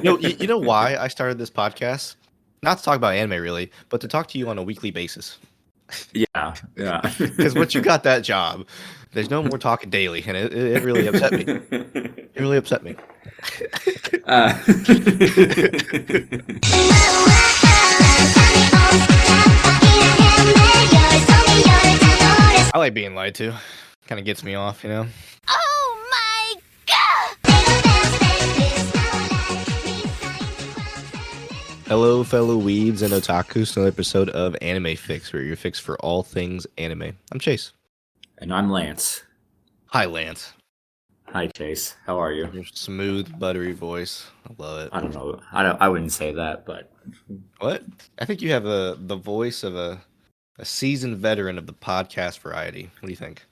You know why I started this podcast? Not to talk about anime really, but to talk to you on a weekly basis. Yeah, yeah. Because once you got that job, there's no more talking daily, and it really upset me. It really upset me. uh, I like being lied to. Kind of gets me off, you know. Oh my Hello, fellow weebs and otakus. Another episode of Anime Fix, where you're fixed for all things anime. I'm Chase. and I'm Lance. Hi, Lance. Hi, Chase. How are you? Your smooth, buttery voice. I love it. I don't know. I wouldn't say that, but What? I think you have the voice of a seasoned veteran of the podcast variety. What do you think?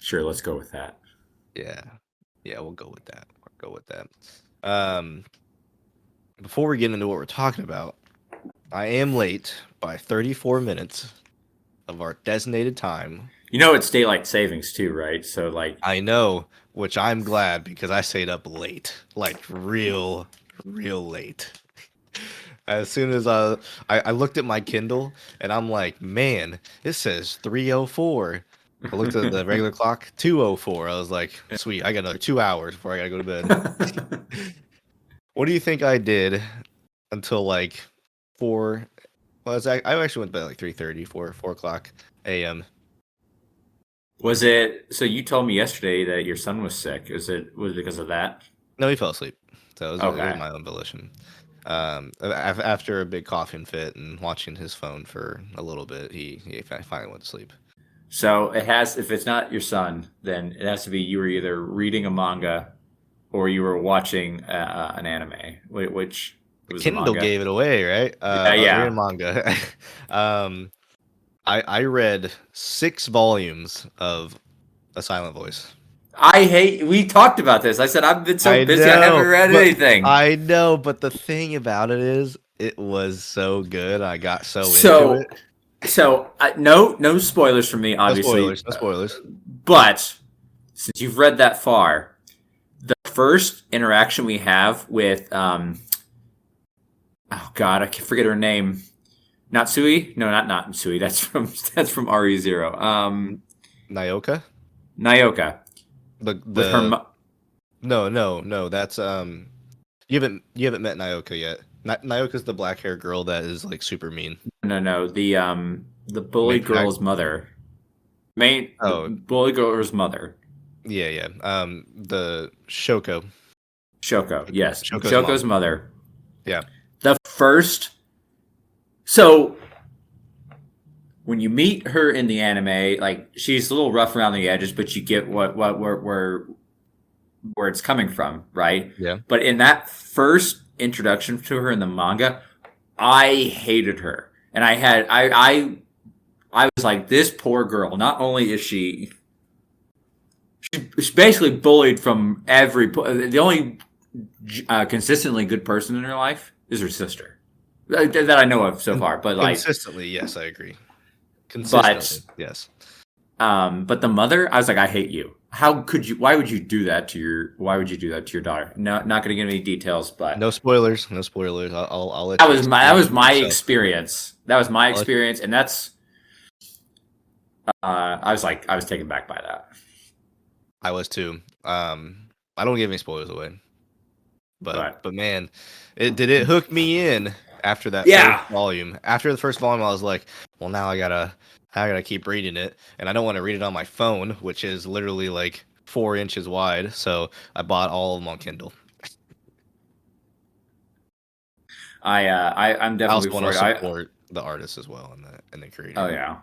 sure, let's go with that. Yeah. Yeah, we'll go with that. We'll go with that. Before we get into what we're talking about, I am late by 34 minutes of our designated time. You know it's daylight savings too, right? So like, I know, which I'm glad because I stayed up late. Like real late. As soon as I looked at my Kindle and I'm like, man, it says 3:04. I looked at the regular clock, 2:04. I was like, sweet, I got another 2 hours before I gotta go to bed. What do you think I did until like 4? Well, I actually went to bed at like 3:30, 4 o'clock a.m. was it? So you told me yesterday that your son was sick. Was it because of that? No, he fell asleep. So it was Okay. my own volition. After a big coughing fit and watching his phone for a little bit, he finally went to sleep. So it has. If it's not your son, then it has to be you were either reading a manga or you were watching an anime. Which was the Kindle manga? gave it away, right? Yeah, I was yeah. reading manga. I read 6 volumes of A Silent Voice. I hate. We talked about this. I said I've been so busy. I haven't read anything. I know, but the thing about it is, it was so good. I got so into So, it. no spoilers for me, No obviously. spoilers. No spoilers. But since you've read that far, the first interaction we have with, oh God, I can forget her name. Natsui? No, not Natsui. That's from RE0. Nyoka. Nayoka The with her. No. That's you haven't met Nyoka yet. Nyoka's the black hair girl that is like super mean. No. The bully Main girl's mother. The bully girl's mother. Yeah. The Shoko. Shoko. Yes, Shoko's mother. Yeah. The first. So when you meet her in the anime, like she's a little rough around the edges, but you get where it's coming from, right? Yeah. But in that first introduction to her in the manga, I hated her, and I was like, this poor girl. Not only is she's basically bullied from every. The only consistently good person in her life is her sister that I know of so far. But like consistently, yes, I agree. Consistently, yes. But the mother, I was like, I hate you. How could you? Why would you do that to your? Why would you do that to your daughter? No, not going to give any details, but No spoilers. No spoilers. I'll let that you was my yourself. experience. That was my experience, and that's. I was taken back by that. I was too. I don't give any spoilers away, but man, did it hook me in after that first volume. After the first volume, I was like, well, now I gotta keep reading it, and I don't want to read it on my phone, which is literally like 4 inches wide. So I bought all of them on Kindle. I'm definitely I also want to for it. support the artists as well and the creator. Oh yeah.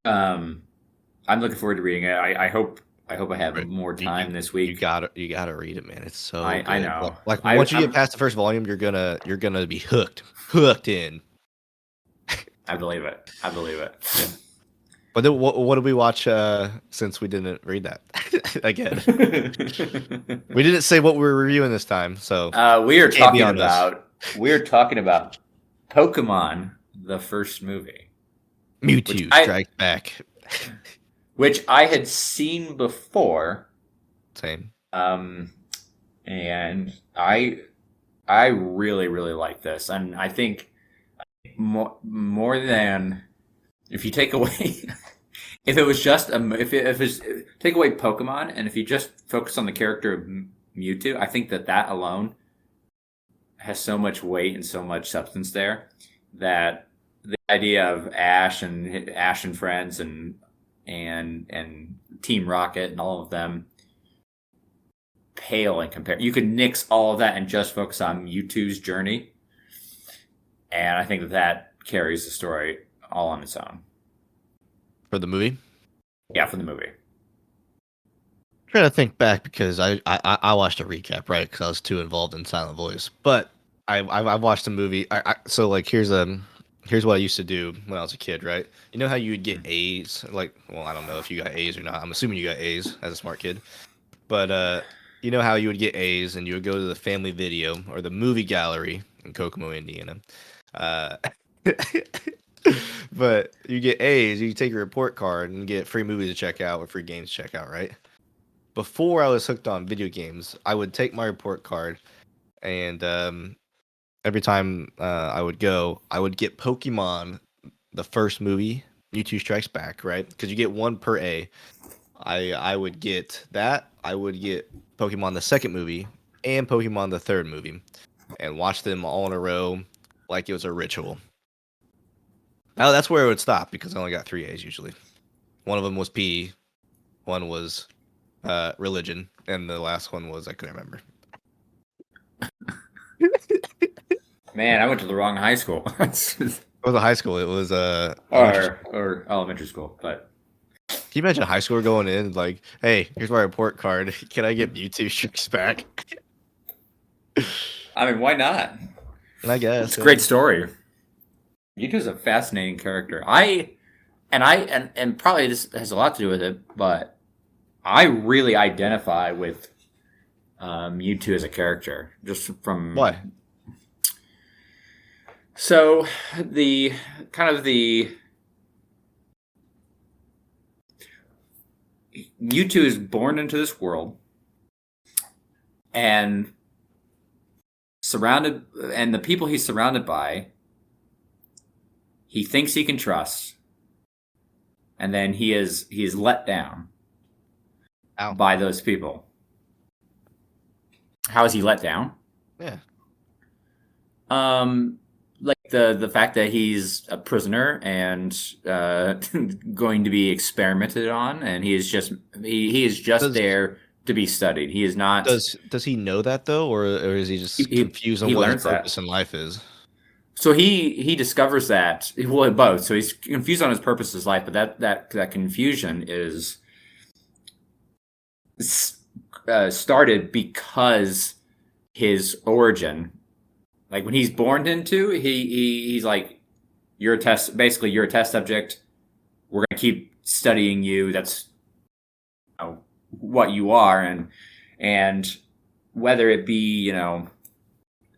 I'm looking forward to reading it. I hope I have more time this week. You gotta read it, man. It's so I good. know. Like once you get past the first volume, you're gonna be hooked in. I believe it. Yeah. But then what did we watch since we didn't read that again? We didn't say what we were reviewing this time, so we are talking about Pokémon, the first movie. Mewtwo Strikes Back. Which I had seen before. Same. and I really really like this, and I think more than if you take away if it was just if it's take away Pokemon and if you just focus on the character of Mewtwo, I think that alone has so much weight and so much substance there that the idea of Ash and friends and Team Rocket and all of them pale in comparison. You could nix all of that and just focus on Mewtwo's journey, and I think that carries the story all on its own. For the movie? Yeah, for the movie. Trying to think back because I watched a recap, right? Because I was too involved in Silent Voice. But I watched the movie. So like here's what I used to do when I was a kid, right? You know how you would get A's? Like, well, I don't know if you got A's or not. I'm assuming you got A's as a smart kid. But you know how you would get A's and you would go to the family video or the movie gallery in Kokomo, Indiana. Uh, but you get A's, you take your report card and get free movies to check out or free games to check out, right? Before I was hooked on video games, I would take my report card and every time I would go, I would get Pokemon, the first movie, Mewtwo Strikes Back, right? Because you get one per A. I would get that. I would get Pokemon the second movie and Pokemon the third movie and watch them all in a row like it was a ritual. Now that's where it would stop because I only got 3 A's usually. One of them was P, one was religion, and the last one was I couldn't remember. Man, I went to the wrong high school. It was a high school. It was or elementary school, but can you imagine a high schooler going in like, hey, here's my report card. Can I get Mewtwo Strikes Back? I mean, why not? I guess It's a great story. Mewtwo's a fascinating character. And probably this has a lot to do with it, but I really identify with Mewtwo as a character, just from Why? So the Mewtwo is born into this world and the people he's surrounded by, he thinks he can trust, and then he is let down by those people. How is he let down? Yeah. Like the fact that he's a prisoner and going to be experimented on, and he is just there to be studied. He is not. Does he know that though, or is he just confused on what his purpose in life is? So he discovers that, well, both. So he's confused on his purpose in life, but that confusion is started because his origin. Like when he's born into, he's like, you're a test subject. We're gonna keep studying you. That's what you are, and whether it be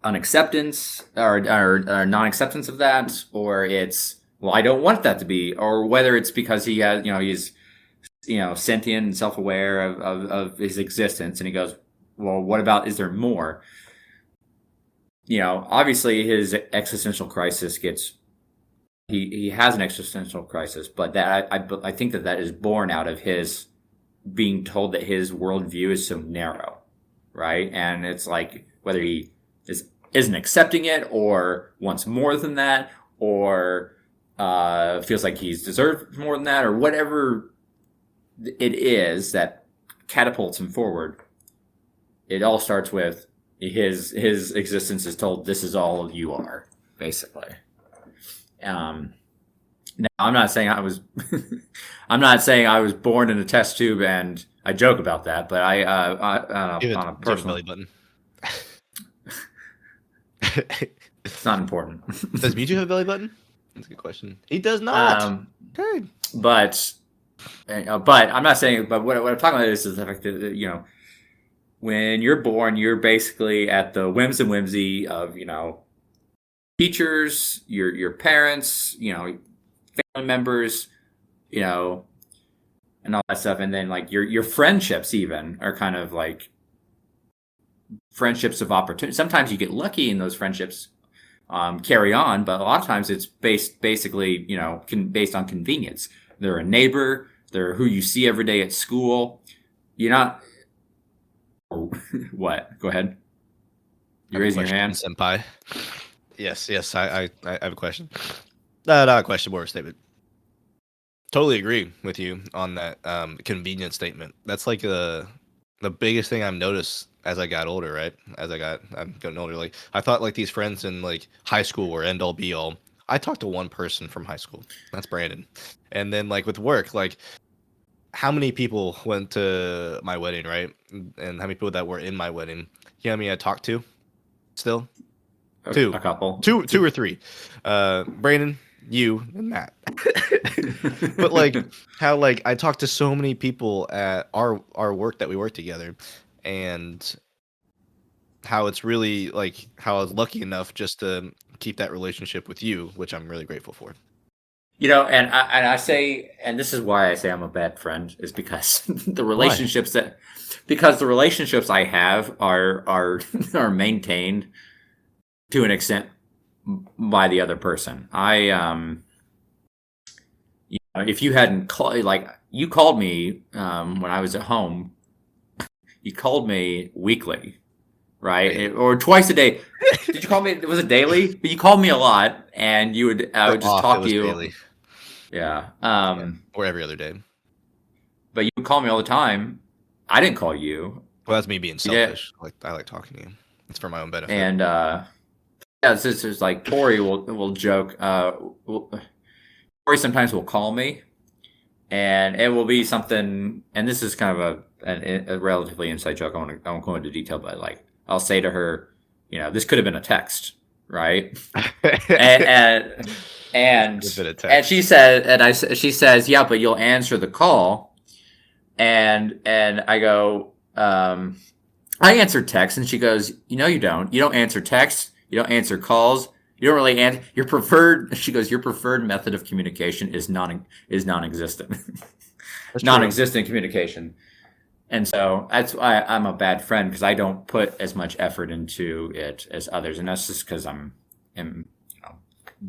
unacceptance or non-acceptance of that, or it's, well, I don't want that to be, or whether it's because he has he's sentient and self-aware of his existence, and he goes, well, what about, is there more? Obviously his existential crisis he has an existential crisis, but that I think that is born out of his being told that his worldview is so narrow, right? And it's like whether he isn't accepting it, or wants more than that, or feels like he's deserved more than that, or whatever it is that catapults him forward. It all starts with his existence is told, this is all you are, basically. Now, I'm not saying I was born in a test tube, and I joke about that, but on a personal belly button. It's not important. Does Mewtwo have a belly button? That's a good question. He does not. Okay. But I'm not saying. But what I'm talking about is the fact that when you're born, you're basically at the whims and whimsy of teachers, your parents, family members, and all that stuff, and then like your friendships even are kind of like friendships of opportunity. Sometimes you get lucky and those friendships carry on, but a lot of times it's basically, based on convenience. They're a neighbor. They're who you see every day at school. You're not. What? Go ahead. You're raising your hand, senpai. Yes, I have a question. No, not a question, more a statement. Totally agree with you on that convenience statement. That's like the biggest thing I've noticed as I got older, right? I'm getting older. Like I thought like these friends in like high school were end all be all. I talked to one person from high school. That's Brandon. And then like with work, like how many people went to my wedding, right? And how many people that were in my wedding? You know how many I talked to still? Two. A couple. Two or three. Brandon, you, and Matt. But like how like I talked to so many people at our work that we work together, and how it's really like how I was lucky enough just to keep that relationship with you, which I'm really grateful for. And I say, and this is why I say I'm a bad friend, is because the relationships I have are maintained to an extent by the other person. If you hadn't called, like you called me when I was at home, you called me weekly, right? Or twice a day. Did you call me? Was it daily? But you called me a lot, and I would just talk to you. Daily. Yeah. Or every other day. But you would call me all the time. I didn't call you. Well, that's me being selfish. Like I like talking to you. It's for my own benefit. And it's just like Tori will joke. Tori sometimes will call me, and it will be something. And this is kind of a relatively inside joke. I won't go into detail, but like I'll say to her, this could have been a text, right? and she says, yeah, but you'll answer the call. And I go, I answer text, and she goes, you don't. You don't answer text. You don't answer calls. You don't really answer. She goes, your preferred method of communication is non-existent. Non-existent communication. And so that's why I'm a bad friend, because I don't put as much effort into it as others. And that's just because I'm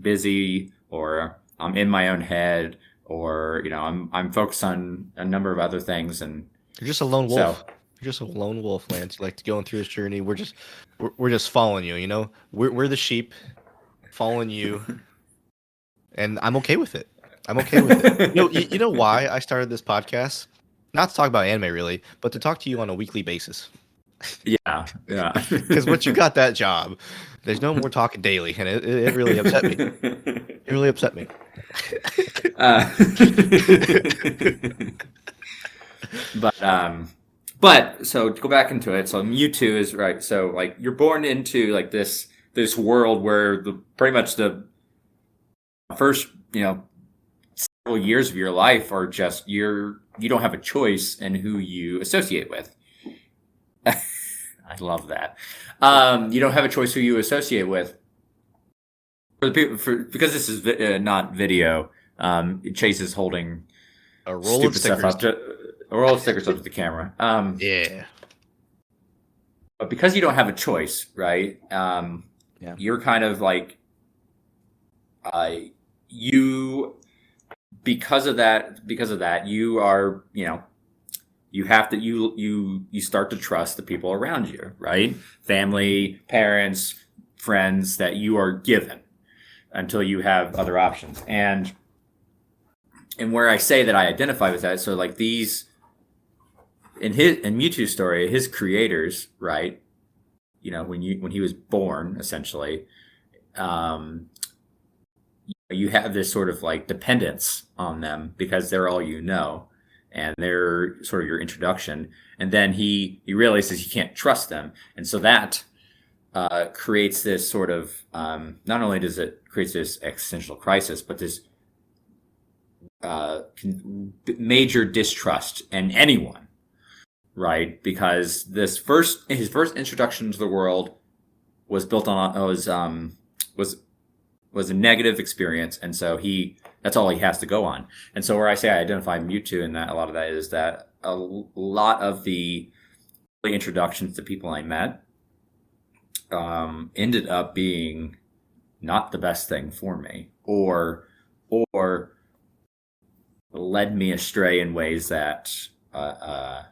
busy, or I'm in my own head, or I'm focused on a number of other things. And you're just a lone wolf. You're just a lone wolf, Lance. Like going through this journey, we're just following you. We're the sheep following you, and I'm okay with it. I'm okay with it. You know why I started this podcast? Not to talk about anime really, but to talk to you on a weekly basis. Yeah. Because once you got that job, there's no more talking daily, and it really upset me. It really upset me. But so to go back into it, so Mewtwo is right. So like you're born into like this world where pretty much the first several years of your life are just you don't have a choice in who you associate with. I love that. You don't have a choice who you associate with. Because this is not video. Chase is holding a roll of stickers up to the camera. Yeah. But because you don't have a choice, right? Yeah. You're kind of like because of that, you are you have to you start to trust the people around you, right? Family, parents, friends that you are given until you have other options. And where I say that I identify with that, so like these in Mewtwo's story, his creators, right? When he was born, essentially, you have this sort of like dependence on them because they're all and they're sort of your introduction. And then he realizes he can't trust them, and so that creates this sort of not only does it create this existential crisis, but this major distrust in anyone, right? Because his first introduction to the world was built on was a negative experience, and so that's all he has to go on. And so where I say I identify Mewtwo in that, a lot of that is that a lot of the introductions to people I met ended up being not the best thing for me, or led me astray in ways that I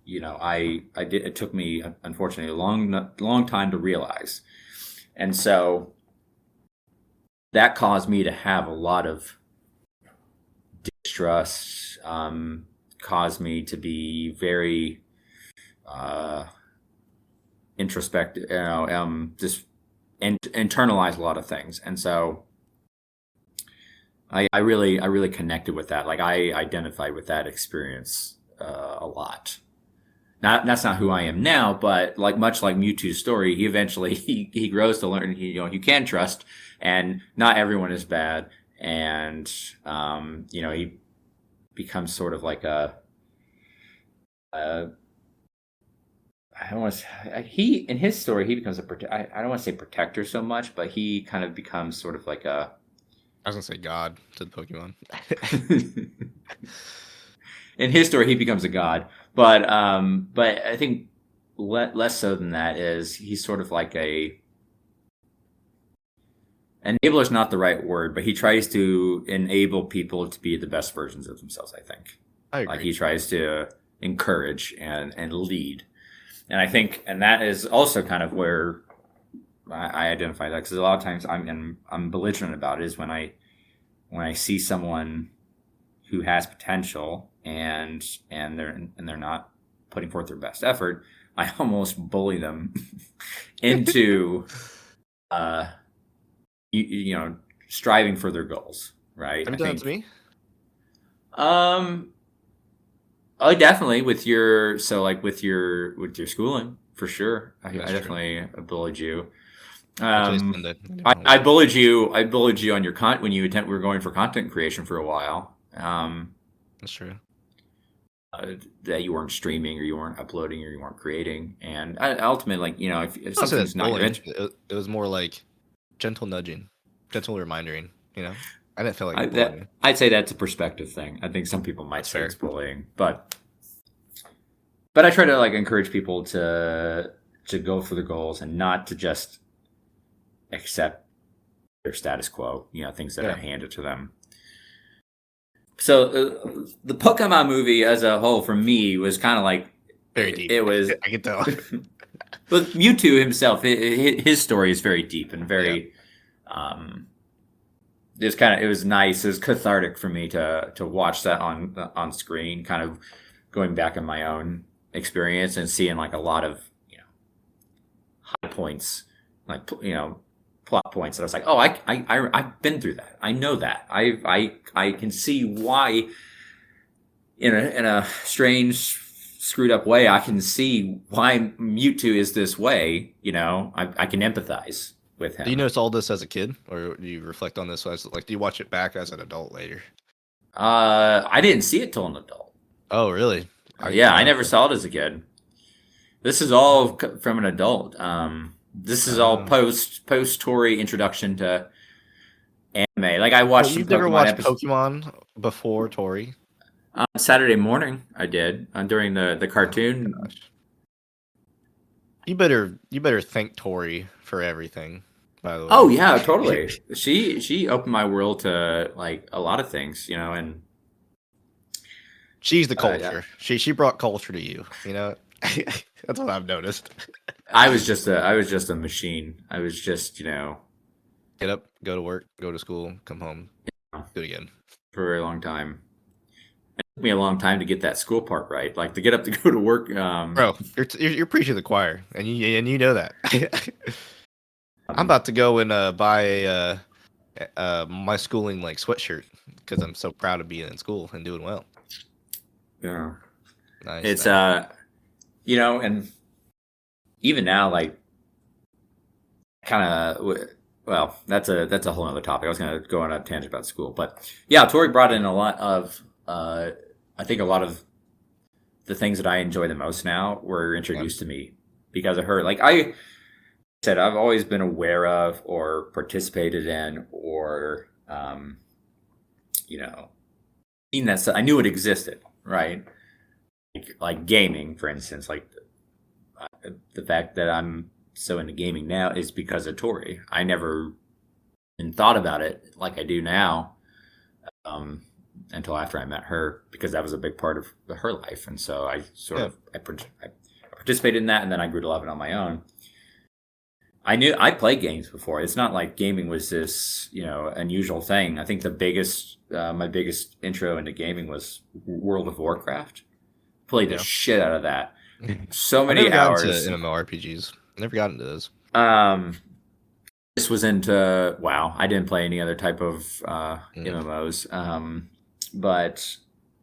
did. It took me, unfortunately, a long time to realize, and so that caused me to have a lot of distrust. Caused me to be very introspective. Just internalize a lot of things, and so I really connected with that. Like I identified with that experience a lot. That's not who I am now, but much like Mewtwo's story, he eventually he grows to learn you can trust, and not everyone is bad, and he becomes sort of like a I don't want to. He in his story he becomes I don't want to say protector so much, but he kind of becomes sort of like a. I was gonna say God to the Pokemon. In his story, he becomes a god, but I think less so than that is he's sort of like a enabler is not the right word, but he tries to enable people to be the best versions of themselves. I think I agree. like he tries to encourage and lead, and I think and that is also kind of where I identify that because a lot of times I'm belligerent about it is when I see someone who has potential and they're not putting forth their best effort, I almost bully them into striving for their goals, right? Have you done that to me? Oh, definitely with your schooling for sure. I definitely bullied you. I bullied you. I bullied you on your when you were going for content creation for a while. That's true. That you weren't streaming or you weren't uploading or you weren't creating, and ultimately, if something's not your it was more like gentle nudging, gentle reminding. I didn't feel like bullying. I'd say that's a perspective thing. I think some people might say it's bullying, but I try to encourage people to go for the goals and not to just accept their status quo. Things that are handed to them. So the Pokemon movie as a whole, for me, was kind of like very deep. It was. I can tell. But Mewtwo himself, his story is very deep and very. It was nice. It was cathartic for me to watch that on screen, kind of going back in my own experience and seeing a lot of high points, plot points that I was like, oh, I've been through that. I know that. I can see why in a strange, screwed up way. I can see why Mewtwo is this way. I can empathize with him. Do you notice all this as a kid, or do you reflect on this as do you watch it back as an adult later? I didn't see it till an adult. Oh, really? I never saw it as a kid. This is all from an adult. This is all post Tori introduction to anime. I watched. You've never watched Pokemon before Tori? Saturday morning, I did during the cartoon. Oh, you better thank Tori for everything. By the way. Oh yeah, totally. She opened my world to a lot of things, and she's the culture. She brought culture to you. That's what I've noticed. I was just a machine. I was just get up, go to work, go to school, come home, do it again for a very long time. It took me a long time to get that school part right, to get up to go to work. Bro, you're preaching to the choir, and you know that. I'm about to go and buy my schooling sweatshirt because I'm so proud of being in school and doing well. Yeah, nice. It's and even now, kind of. Well, that's a whole other topic. I was going to go on a tangent about school, but yeah, Tori brought in a lot of. I think a lot of the things that I enjoy the most now were introduced to me because of her. I said, I've always been aware of or participated in or, seen that stuff. I knew it existed, right? Like gaming, for instance, the fact that I'm so into gaming now is because of Tori. I never even thought about it like I do now, until after I met her, because that was a big part of her life, and so I sort of I participated in that, and then I grew to love it on my own. I knew I played games before. It's not like gaming was this, unusual thing. I think my biggest intro into gaming was World of Warcraft. Played the shit out of that. So I many never got hours. into MMORPGs. I never got into those. This was into WoW. I didn't play any other type of MMOs. But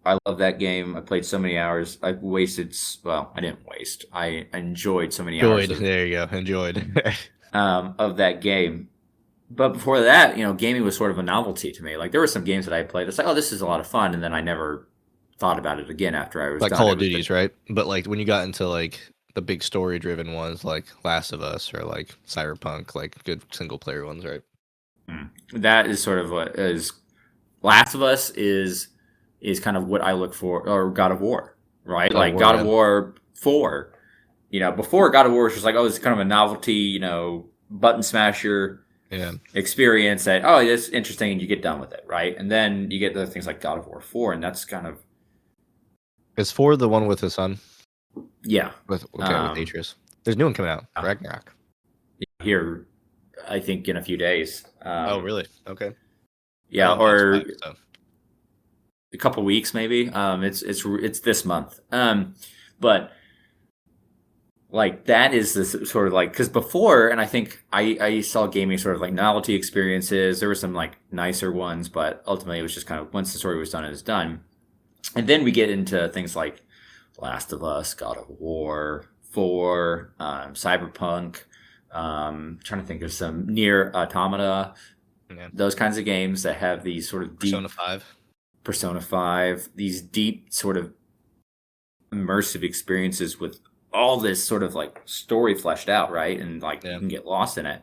I love that game. I played so many hours. I didn't waste. I enjoyed so many hours. There you go. Enjoyed. Of that game. But before that, gaming was sort of a novelty to me. Like there were some games that I played. It's like, oh, this is a lot of fun, and then I never thought about it again after I was like done. Call of Duties, right? But like when you got into like the big story-driven ones, like Last of Us or like Cyberpunk, like good single-player ones, right? That is sort of what is Last of Us is kind of what I look for, or God of War, right? God of War 4. Before God of War was just like, oh, it's kind of a novelty, button smasher experience that, oh, it's interesting, and you get done with it, right? And then you get the things like God of War 4, and that's kind of... Is 4 the one with the sun? Yeah. With Atreus. There's a new one coming out, Ragnarok. Here, I think in a few days. Oh, really? Okay. Yeah, or a couple weeks maybe. It's this month. But like that is this sort of like, because before, and I think I saw gaming sort of like novelty experiences. There were some like nicer ones, but ultimately it was just kind of once the story was done, it was done. And then we get into things like Last of Us, God of War 4, Cyberpunk. Trying to think of some Nier Automata. Yeah. Those kinds of games that have these sort of deep... Persona 5. These deep sort of immersive experiences with all this sort of like story fleshed out, right? And like you can get lost in it.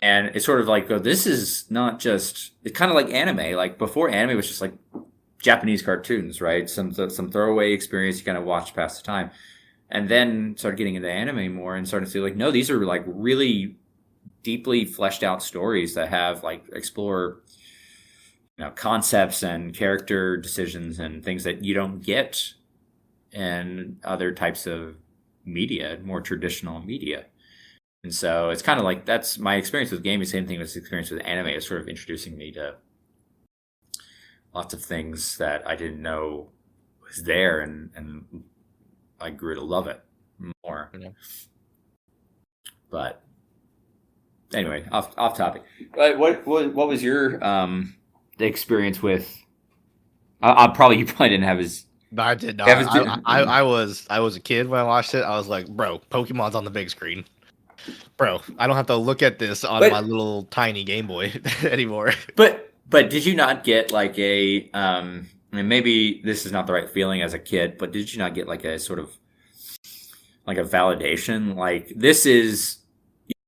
And it's sort of like, this is not just... It's kind of like anime. Like before, anime was just like Japanese cartoons, right? Some throwaway experience you kind of watch past the time. And then started getting into anime more and started to see like, no, these are like really deeply fleshed out stories that have like explore concepts and character decisions and things that you don't get in other types of media, more traditional media. And so it's kind of like, that's my experience with gaming. Same thing with experience with anime, is sort of introducing me to lots of things that I didn't know was there, and I grew to love it more. Yeah. But anyway, off topic. But what was your experience with? You probably didn't have his. No, I did not. I was a kid when I watched it. I was like, bro, Pokemon's on the big screen. Bro, I don't have to look at this on my little tiny Game Boy anymore. But did you not get like a and maybe this is not the right feeling as a kid, but did you not get like a sort of like a validation? Like, this is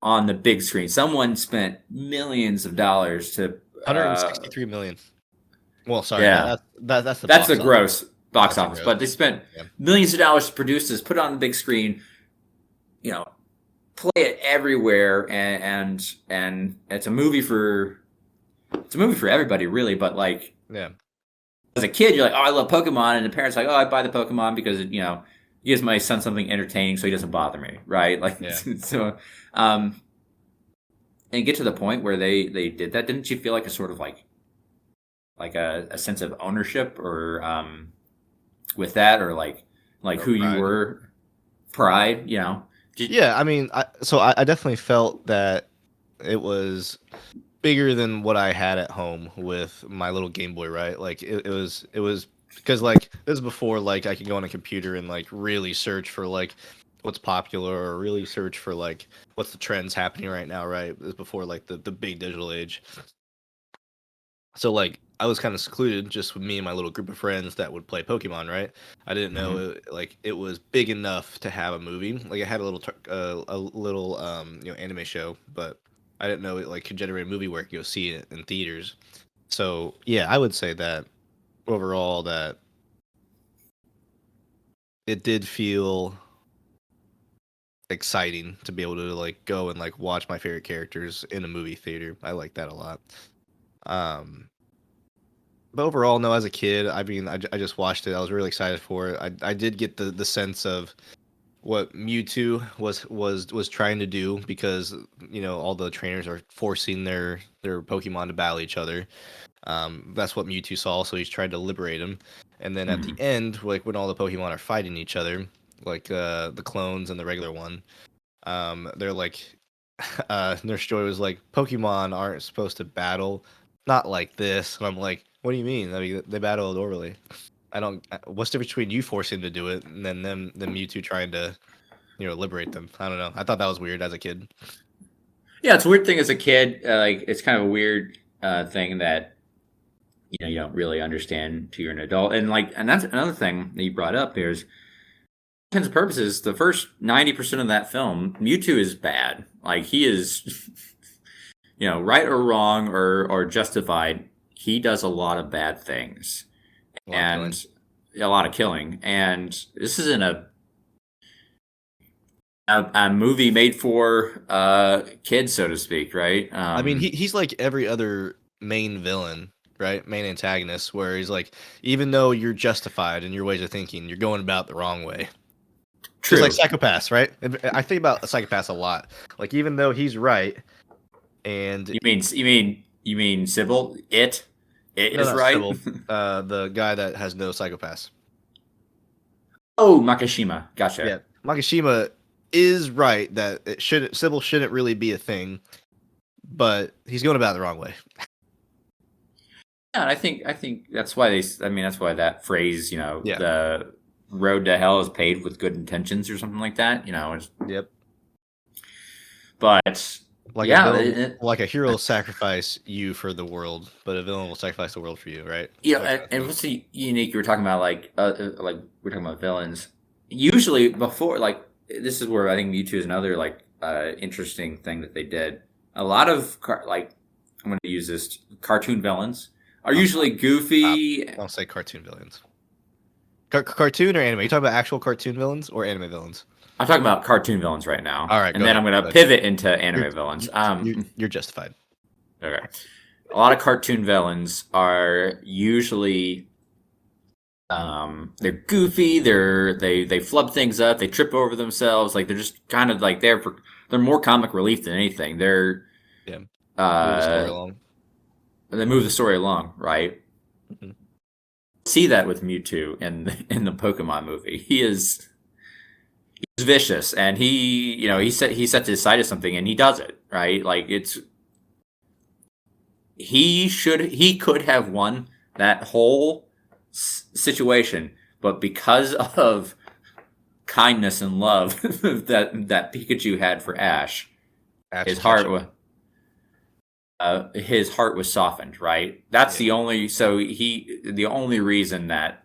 on the big screen. Someone spent millions of dollars to 163 million. Well, sorry, that's the gross box office. But they spent millions of dollars to produce this, put it on the big screen, play it everywhere, and it's a movie for everybody, really. But like, as a kid, you're like, oh, I love Pokemon, and the parents are like, oh, I buy the Pokemon because it gives my son something entertaining, so he doesn't bother me, right? Like, so, and get to the point where they did that. Didn't you feel like a sort of like a sense of ownership, or with that, or like who pride. You were, pride, Yeah, I mean, I definitely felt that it was bigger than what I had at home with my little Game Boy, right? Like it was because like this is before like I could go on a computer and like really search for like what's popular, or really search for like what's the trends happening right now, right? It was before like the big digital age. So like I was kind of secluded just with me and my little group of friends that would play Pokemon, right? I didn't know it was big enough to have a movie. Like I had a little anime show, but I didn't know it like could generate a movie where I could go see it in theaters. So yeah, I would say that overall that it did feel exciting to be able to like go and like watch my favorite characters in a movie theater. I like that a lot. Um, but overall, no, as a kid, I mean, I just watched it. I was really excited for it. I did get the sense of what Mewtwo was trying to do because all the trainers are forcing their Pokemon to battle each other. That's what Mewtwo saw, so he's tried to liberate him. And then at the end, like when all the Pokemon are fighting each other, like the clones and the regular one, they're like, Nurse Joy was like, Pokemon aren't supposed to battle, not like this. And I'm like, what do you mean? I mean, they battle normally. I don't. What's the difference between you forcing to do it and then Mewtwo trying to, liberate them? I don't know. I thought that was weird as a kid. Yeah, it's a weird thing as a kid. Like it's kind of a weird thing that you don't really understand till you're an adult. And that's another thing that you brought up. There's intents and purposes, the first 90% of that film, Mewtwo is bad. Like he is, right or wrong or justified. He does a lot of bad things, and a lot of killing. And this isn't a movie made for kids, so to speak, right? I mean, he's like every other main villain, right? Main antagonist, where he's like, even though you're justified in your ways of thinking, you're going about the wrong way. True. Just like psychopaths, right? I think about psychopaths a lot. Like even though he's right, and you mean Sybil? It no, is right. Sybil, the guy that has no psychopaths. Oh, Makishima. Gotcha. Yeah, Makishima is right that Sybil shouldn't really be a thing, but he's going about it the wrong way. Yeah, and I think that's why that's why that phrase, Yeah. the road to hell is paved with good intentions or something like that. Yep. But like like a hero will sacrifice you for the world, but a villain will sacrifice the world for you, right? And what's the unique? You were talking about like we're talking about villains. Usually before this is where I think Mewtwo is another interesting thing that they did. A lot of I'm going to use this cartoon villains are usually goofy. Don't say cartoon villains. Cartoon or anime? You talking about actual cartoon villains or anime villains? I'm talking about cartoon villains right now. All right, and then I'm going to pivot into anime villains. You're justified. Okay. A lot of cartoon villains are usually they're goofy. They flub things up. They trip over themselves. Like they're just kind of like they're more comic relief than anything. They're move the story along. They move the story along, right? Mm-hmm. See that with Mewtwo in the Pokemon movie. He's vicious, and he sets his sight to something, and he does it right. Like he could have won that whole situation, but because of kindness and love that Pikachu had for Ash his heart was softened, right? That's the only reason that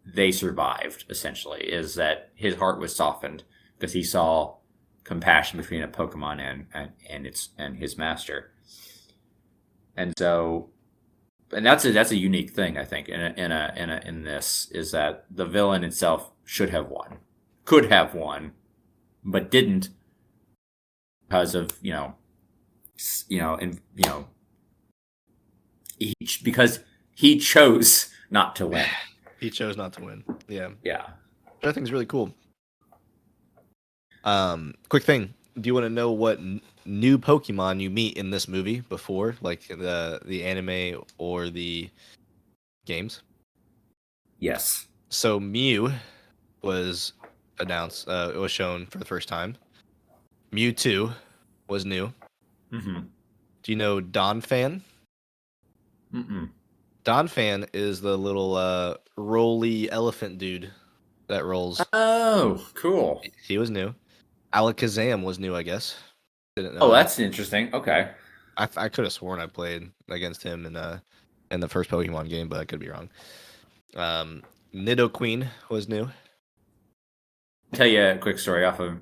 they survived, essentially, is that his heart was softened because he saw compassion between a Pokemon and his master. And so, and that's a unique thing, I think, in this, is that the villain itself could have won, but didn't because of because he chose not to win. He chose not to win. Yeah. Yeah. Which I think is really cool. Quick thing. Do you want to know what new Pokemon you meet in this movie before, like the anime or the games? Yes. So Mew was announced. It was shown for the first time. Mewtwo was new. Mm-hmm. Do you know Donphan? Mm-mm. Donphan is the little rolly elephant dude that rolls. Oh, cool. He was new. Alakazam was new, I guess. Didn't know. Oh, that's interesting. Okay. I could have sworn I played against him in the first Pokemon game, but I could be wrong. Nidoqueen was new. I'll tell you a quick story off of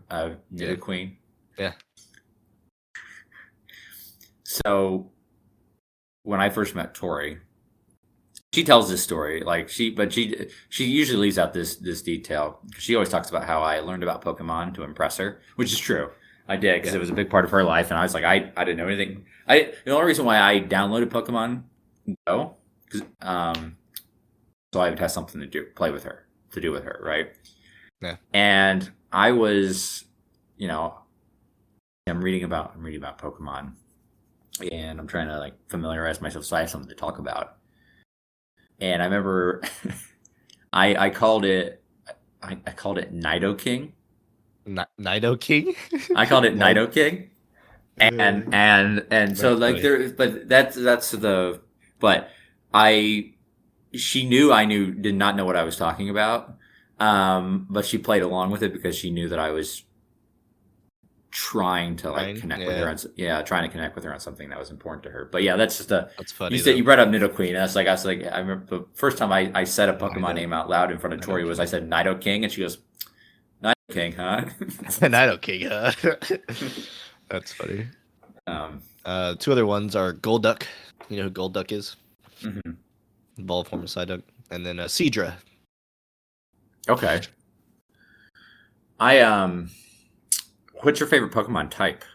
Nidoqueen. Yeah. So, when I first met Tori, she tells this story but she usually leaves out this detail. She always talks about how I learned about Pokemon to impress her, which is true. I did because it was a big part of her life, and I was like, I didn't know anything. The only reason why I downloaded Pokemon Go, because so I would have something to do with her, right? Yeah. And I was, I'm reading about Pokemon, and I'm trying to like familiarize myself so I have something to talk about. And I remember I called it Nido King. Nido King. I called it Nido King, and so like funny. there, but but I she knew I did not know what I was talking about, but she played along with it because she knew that I was trying to like connect with her trying to connect with her on something that was important to her. But yeah, that's just that's funny. You brought up Nidoqueen, and I was like I remember the first time I said a Pokemon name out loud in front of Tori was I said Nido King, and she goes, Nido King, huh? Nido King, huh? That's funny. Two other ones are Golduck. You know who Golduck is? Mm-hmm. Ball form of Psyduck. And then Seadra. Okay. What's your favorite Pokemon type?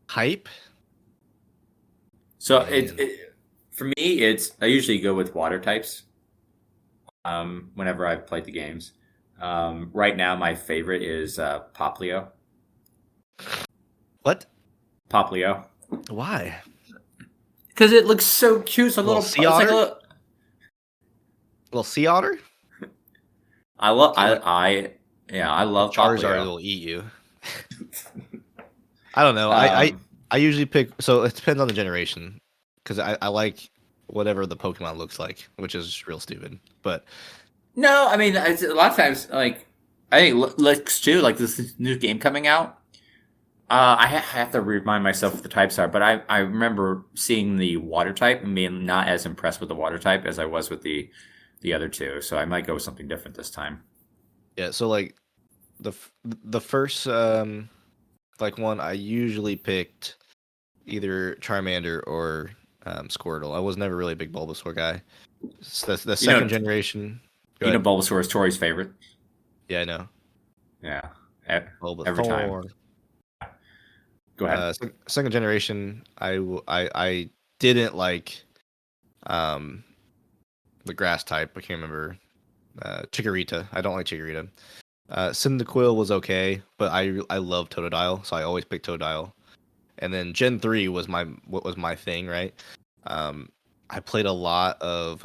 Hype? So for me, I usually go with water types. Whenever I've played the games, right now my favorite is Poplio. What? Poplio. Why? Because it looks so cute. It's a little sea otter. Like little sea otter. I love Charizard Poplio. will eat you. I don't know. I usually pick. So it depends on the generation, because I like whatever the Pokemon looks like, which is real stupid. But no, I mean a lot of times, like I think Lex too. Like this new game coming out. I have to remind myself what the types are, but I remember seeing the water type and being not as impressed with the water type as I was with the other two. So I might go with something different this time. Yeah. So like the first like one, I usually picked either Charmander or Squirtle. I was never really a big Bulbasaur guy. So the second generation. Bulbasaur is Tori's favorite. Yeah, I know. Yeah, Bulbasaur. every time. Go ahead. Second generation, I didn't like the grass type. I can't remember. Chikorita. I don't like Chikorita. Cyndaquil was okay, but I love Totodile, so I always pick Totodile. And then Gen 3 was my thing, right? I played a lot of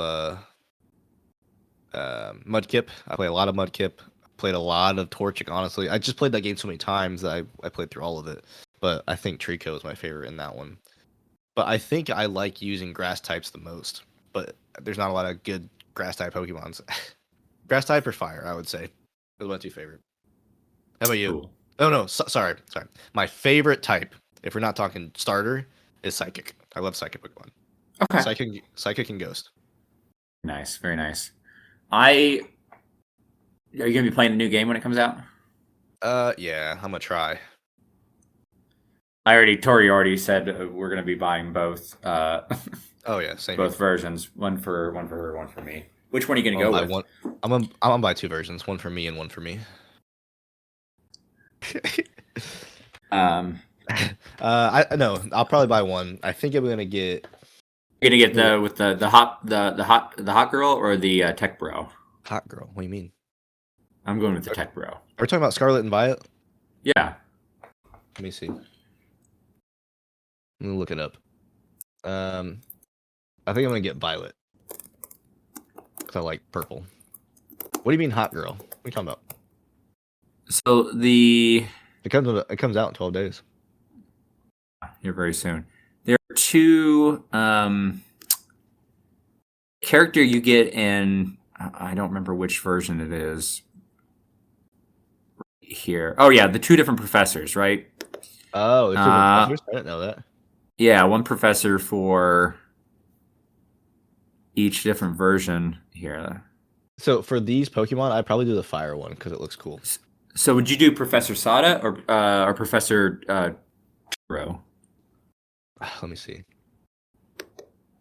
Mudkip. I played a lot of Mudkip. Played a lot of Torchic, honestly. I just played that game so many times that I played through all of it. But I think Trico is my favorite in that one. But I think I like using grass types the most. But there's not a lot of good grass type Pokemons. Grass type or fire, I would say. Those are my two favorite. How about you? Cool. Oh no, sorry. My favorite type, if we're not talking starter, is Psychic. I love Psychic Pokemon. Okay. Psychic and Ghost. Nice, very nice. Are you gonna be playing the new game when it comes out? Yeah, I'm gonna try. Tori already said we're gonna be buying both. Oh yeah, same. Both versions, one for her, one for me. Which one are you gonna go with? I'm gonna buy two versions, one for me and one for me. I no, I'll probably buy one. I think I'm gonna get. You're gonna get the hot girl or the tech bro? Hot girl. What do you mean? I'm going with the tech bro. Are we talking about Scarlet and Violet? Yeah. Let me see. Let me look it up. I think I'm gonna get Violet because I like purple. What do you mean, hot girl? What are you talking about? So it comes out in 12 days. Here very soon. There are two character you get in. I don't remember which version it is. Here. Oh yeah, the two different professors, right? Oh, the two professors? I didn't know that. Yeah, one professor for each different version here. So for these Pokemon, I'd probably do the fire one because it looks cool. So would you do Professor Sada or Professor Turo? Let me see.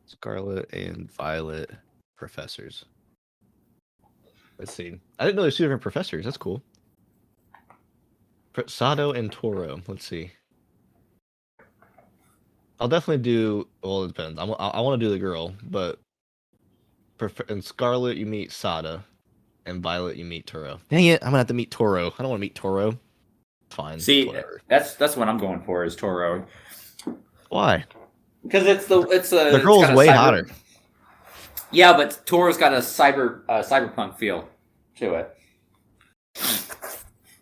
Scarlet and Violet. professors. Let's see. I didn't know there's 2 different professors. That's cool. Sato and Toro. Let's see. I'll definitely do. Well, it depends. I want to do the girl, but in Scarlet you meet Sada, and Violet you meet Toro. Dang it! I'm gonna have to meet Toro. I don't want to meet Toro. Fine. See, whatever. that's what I'm going for is Toro. Why? Because the girl's way hotter. Yeah, but Toro's got a cyberpunk feel to it.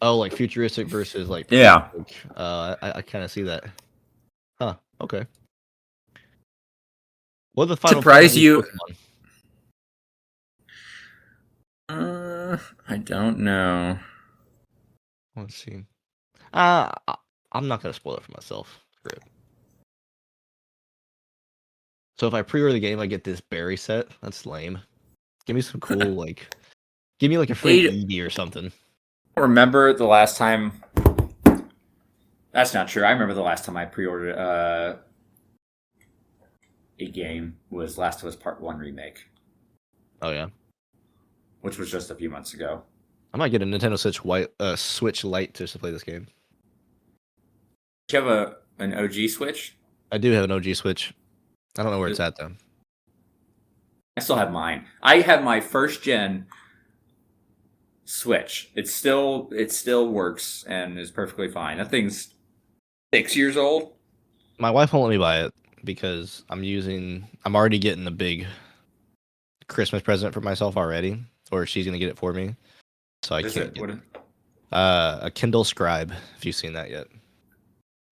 Oh, like futuristic versus like Yeah. I kind of see that. Huh. Okay. What are the final Surprise you. Pokemon? I don't know. Let's see. I'm not gonna spoil it for myself. Great. So if I pre-order the game, I get this berry set. That's lame. Give me some cool like. Give me like a free Eevee or something. Remember the last time? That's not true. I remember the last time I pre-ordered a game was Last of Us Part 1 remake. Oh yeah. Which was just a few months ago. I might get a Nintendo Switch Lite just to play this game. Do you have an OG Switch? I do have an OG Switch. I don't know where it's at though. I still have mine. I have my first gen Switch. It still works and is perfectly fine. That thing's 6 years old. My wife won't let me buy it because I'm already getting a big Christmas present for myself already, or she's gonna get it for me. So I can't get a Kindle Scribe, if you've seen that yet.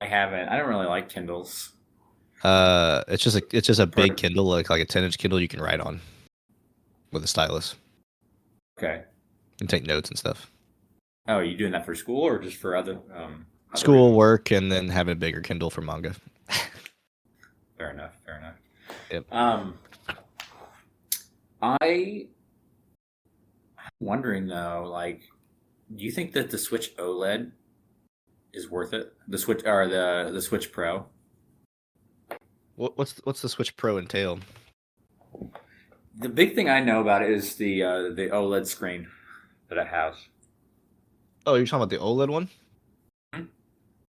I haven't. I don't really like Kindles. It's just a big Kindle, like a 10-inch Kindle you can write on with a stylus. Okay. And take notes and stuff. Oh, are you doing that for school or just for other school, work, and then having a bigger Kindle for manga. Fair enough. Yep. I'm wondering though, like, do you think that the Switch OLED is worth it? The Switch or the Switch Pro? What's the Switch Pro entail? The big thing I know about it is the OLED screen that it has. Oh, you're talking about the OLED one? Hmm?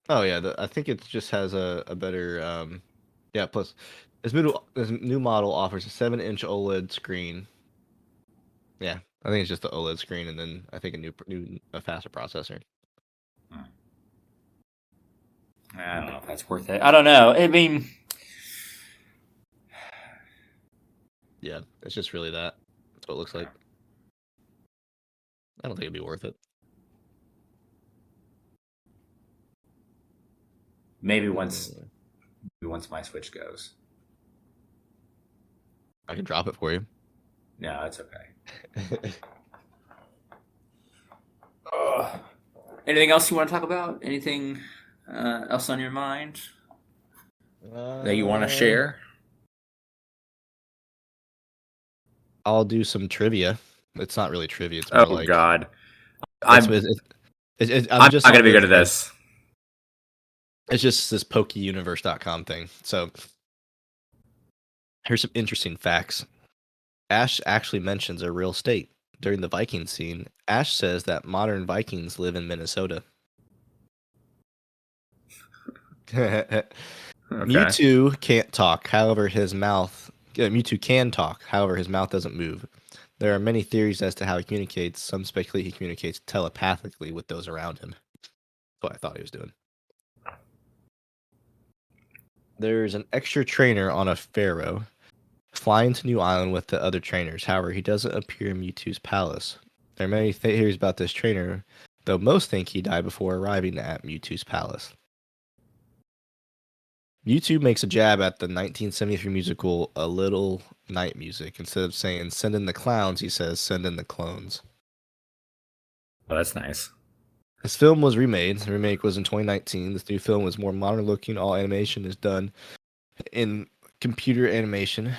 Oh yeah, I think it just has a better yeah. Plus, this new model offers a 7-inch OLED screen. Yeah, I think it's just the OLED screen, and then I think a faster processor. I don't know if that's worth it. I don't know. I mean, yeah, it's just really that. That's what it looks like. I don't think it'd be worth it. Maybe once my Switch goes. I can drop it for you. No, it's okay. Anything else you want to talk about? Anything else on your mind that you want to share? I'll do some trivia. It's not really trivia. It's more like... God. I'm just not going to be good at this. It's just this PokeUniverse.com thing. So here's some interesting facts. Ash actually mentions a real state. During the Viking scene, Ash says that modern Vikings live in Minnesota. Okay. Mewtwo can't talk, however Mewtwo can talk, however his mouth doesn't move. There are many theories as to how he communicates. Some speculate he communicates telepathically with those around him. That's what I thought he was doing. There's an extra trainer on a pharaoh flying to New Island with the other trainers. However, he doesn't appear in Mewtwo's palace. There are many theories about this trainer, though most think he died before arriving at Mewtwo's palace. Mewtwo makes a jab at the 1973 musical A Little Night Music. Instead of saying "send in the clowns," he says "send in the clones." Oh, that's nice. This film was remade. The remake was in 2019. This new film is more modern looking. All animation is done in computer animation,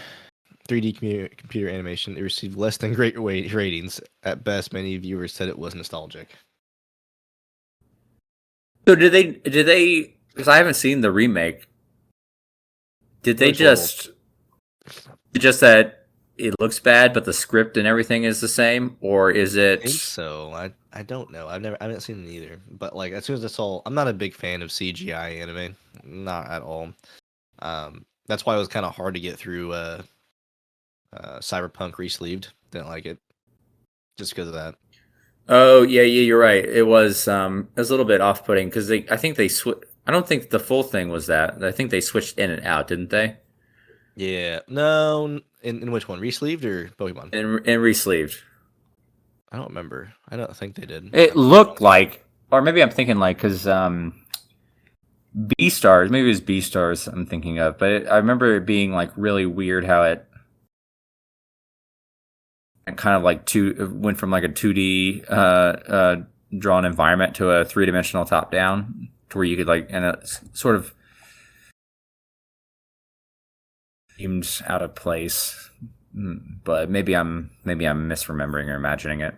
3D computer animation. It received less than great ratings. At best, many viewers said it was nostalgic. So did they? Because I haven't seen the remake. Did they just that it looks bad, but the script and everything is the same, or is I it? think so. I don't know. I haven't seen it either. But like as soon as I saw, I'm not a big fan of CGI anime, not at all. That's why it was kind of hard to get through Cyberpunk Resleeved. Didn't like it just because of that. Oh yeah, you're right. It was a little bit off putting because I think they I don't think the full thing was that. I think they switched in and out, didn't they? Yeah. No. In which one? Resleeved or Pokemon? And re-sleeved. I don't remember. I don't think they did. It looked like, or maybe I'm thinking like because B stars, maybe it was B stars. I'm thinking of, but I remember it being like really weird how it kind of like went from like a 2D drawn environment to a 3-dimensional top down to where you could like, and it's sort of seemed out of place. But maybe I'm misremembering or imagining it.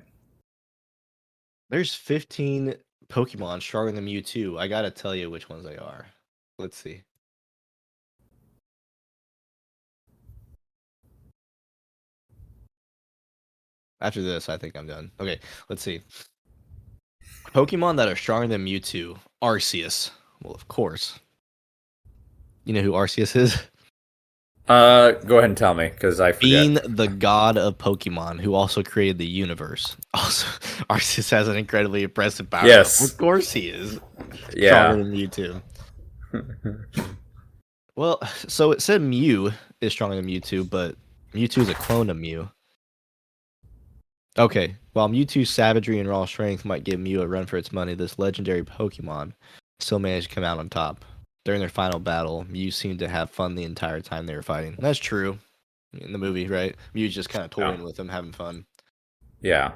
There's 15 Pokemon stronger than Mewtwo. I gotta tell you which ones they are. Let's see. After this, I think I'm done. Okay, let's see. Pokemon that are stronger than Mewtwo. Arceus. Well, of course. You know who Arceus is? Go ahead and tell me because I forget. Being the god of Pokemon, who also created the universe. Also, Arceus has an incredibly impressive power. Yes. Of course he is. Yeah. Stronger than Mewtwo. Well, so it said Mew is stronger than Mewtwo, but Mewtwo is a clone of Mew. Okay, while Mewtwo's savagery and raw strength might give Mew a run for its money, this legendary Pokemon still managed to come out on top. During their final battle, Mew seemed to have fun the entire time they were fighting. That's true. In the movie, right? Mew's just kind of toying with them, having fun. Yeah.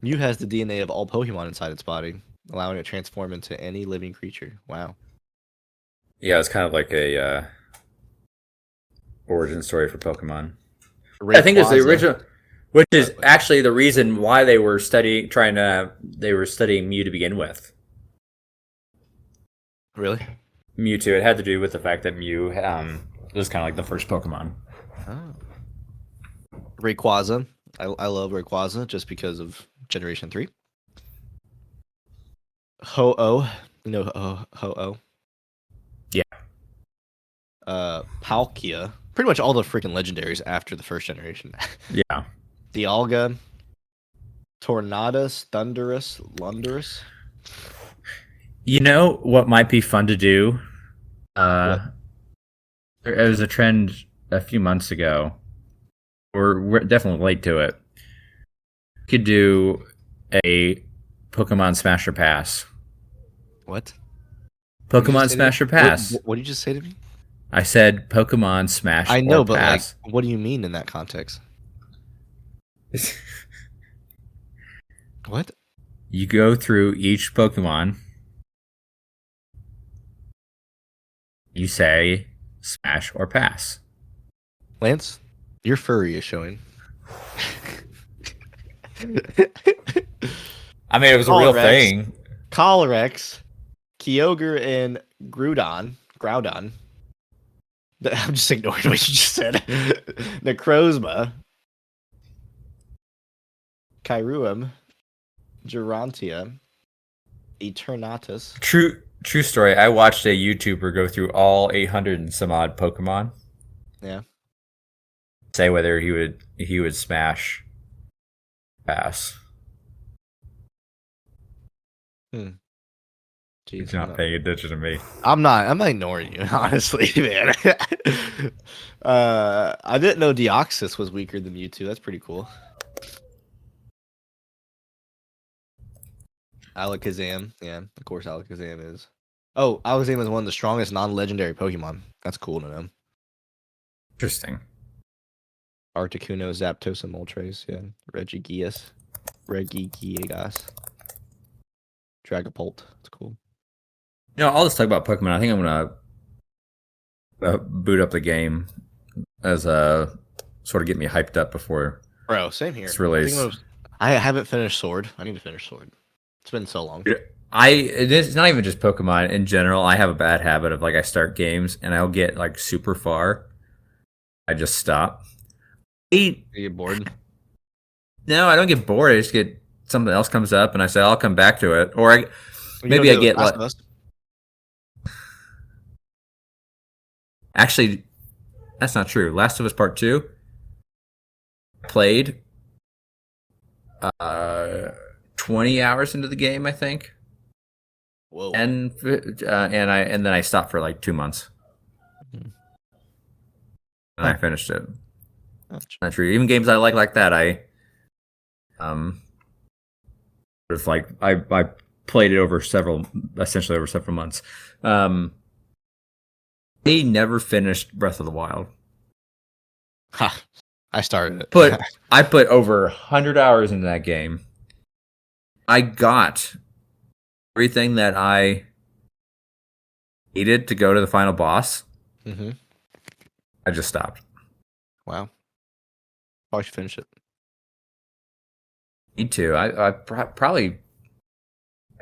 Mew has the DNA of all Pokemon inside its body, allowing it to transform into any living creature. Wow. Yeah, it's kind of like a origin story for Pokemon. I think it's the original, which is actually the reason why they were studying Mew to begin with. Really? Mewtwo. It had to do with the fact that Mew was kind of like the first Pokemon. Oh. Rayquaza. I love Rayquaza just because of Generation 3. Ho-Oh. You know Ho-Oh? Yeah. Palkia. Pretty much all the freaking legendaries after the first generation. Yeah. Dialga. Tornadus. Thundurus. Lundurus. You know what might be fun to do? There was a trend a few months ago. We're definitely late to it. We could do a Pokemon Smash or Pass. What? Pokemon Smash or Pass. What did you just say to me? I said Pokemon Smash I know, or but Pass. like, what do you mean in that context? What? You go through each Pokemon. You say Smash or Pass. Lance, your furry is showing. I mean, it was a real thing. Calyrex, Kyogre, and Groudon. I'm just ignoring what you just said. Necrozma, Kyurem, Gerontia, Eternatus. True story. I watched a YouTuber go through all 800 and some odd Pokemon. Yeah. Say whether he would smash Pass. Jeez, He's not paying attention to me. I'm ignoring you, honestly, man. I didn't know Deoxys was weaker than Mewtwo. That's pretty cool. Alakazam. Yeah, of course Alakazam is. Oh, Alakazam is one of the strongest non-legendary Pokemon. That's cool to know. Interesting. Articuno, Zapdos, and Moltres. Yeah. Regigigas. Dragapult. It's cool. You know, all this talk about Pokemon, I think I'm gonna boot up the game as a sort of get me hyped up before. Bro, same here. It's released. I haven't finished Sword. I need to finish Sword. It's been so long. It's not even just Pokemon in general. I have a bad habit of like I start games and I'll get like super far, I just stop. I You get bored. No, I don't get bored. I just get something else comes up, and I say I'll come back to it, or You maybe don't I do get Last like of Us? actually that's not true. Last of Us Part 2 played 20 hours into the game, I think, Whoa. and then I stopped for like 2 months, and I Huh. finished it. Gotcha. Not true. Even games I like that, I um, it's like I played it essentially over several months. They never finished Breath of the Wild. Ha. I started it. I put over 100 hours into that game. I got everything that I needed to go to the final boss. Mm-hmm. I just stopped. Wow. Probably should finish it. Need to. Probably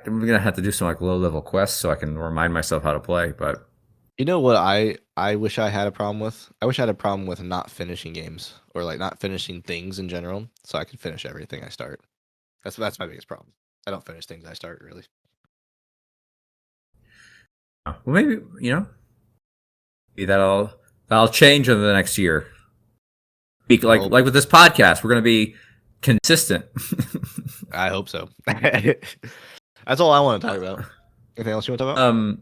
I'm gonna have to do some like low level quests so I can remind myself how to play. But You know what I wish I had a problem with? I wish I had a problem with not finishing games or like not finishing things in general, so I could finish everything I start. That's my biggest problem. I don't finish things I start really. well, maybe maybe that'll change over the next year. Like hope- like with this podcast, we're gonna be consistent. I hope so. That's all I want to talk about. Anything else you want to talk about?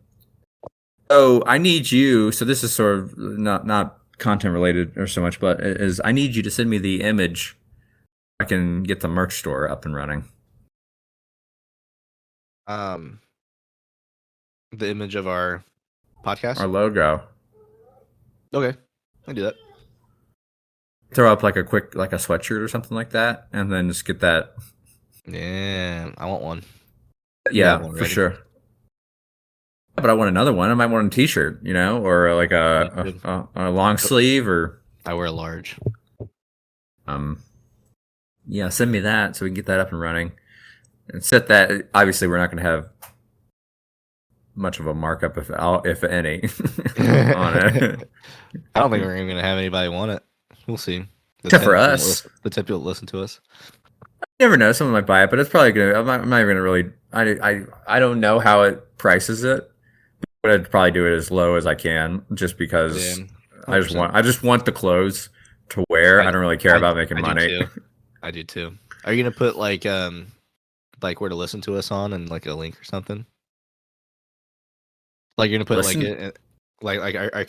So I need you. So this is sort of not content related or so much, but is I need you to send me the image. I can get the merch store up and running. The image of our podcast. Our logo. Okay, I do that. Throw up like a sweatshirt or something like that, and then just get that. Yeah, I want one. Yeah, one for ready. sure. But I want another one. I might want a T-shirt, or like a long sleeve, or I wear a large. yeah. Send me that so we can get that up and running, and set that. Obviously, we're not going to have much of a markup if any on it. I don't think we're even gonna have anybody want it. We'll see. Except for us. The 10 people that listen to us. You never know. Someone might buy it, but it's probably gonna. I'm not even gonna really. I don't know how it prices it, but I'd probably do it as low as I can, just because Yeah, I just want the clothes to wear. I don't really care about making money. I do too. Are you gonna put like where to listen to us on and like a link or something? Like you're gonna put are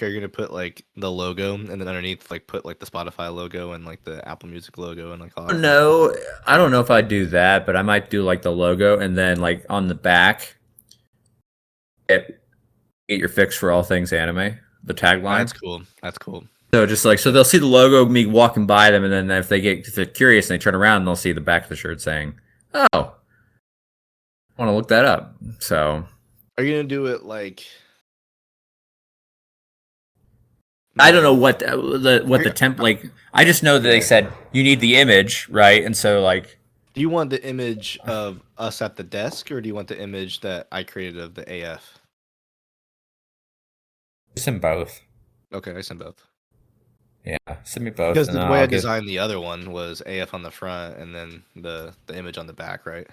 you gonna put like the logo and then underneath like put like the Spotify logo and like the Apple Music logo and like all that? No, I don't know if I'd do that, but I might do like the logo and then like on the back, get your fix for all things anime. The tagline. That's cool. That's cool. So just like so they'll see the logo of me walking by them, and then if they're curious and they turn around, they'll see the back of the shirt saying, "Oh, I want to look that up." So are you gonna do it like? I don't know what the temp like. I just know that they said you need the image, right? And so like, do you want the image of us at the desk, or do you want the image that I created of the AF? send both. Okay, I send both. Yeah, send me both. Because the way I designed the other one was AF on the front and then the image on the back, right?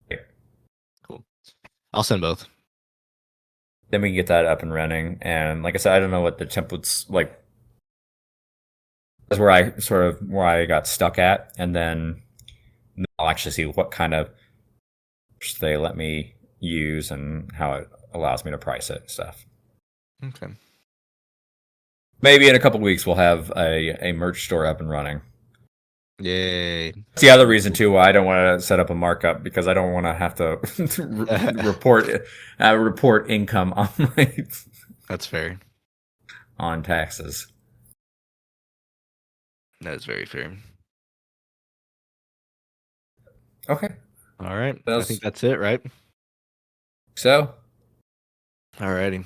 Yeah. Cool. I'll send both. Then we can get that up and running. And like I said, I don't know what the templates like. That's where I got stuck at, and then I'll actually see what kind of they let me use and how it allows me to price it and stuff. Okay. Maybe in a couple weeks we'll have a merch store up and running. Yay. That's the other reason too why I don't want to set up a markup, because I don't want to have to report income on That's fair. on taxes. That is very fair. Okay. All right. I think that's it, right? So. Alrighty.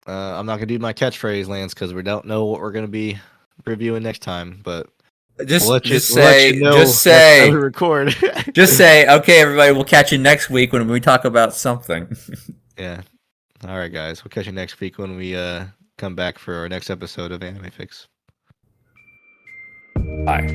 I'm not gonna do my catchphrase, Lance, because we don't know what we're gonna be reviewing next time. But just say, record. Just say, okay, everybody, we'll catch you next week when we talk about something. Yeah. All right, guys. We'll catch you next week when we come back for our next episode of Anime Fix. Bye.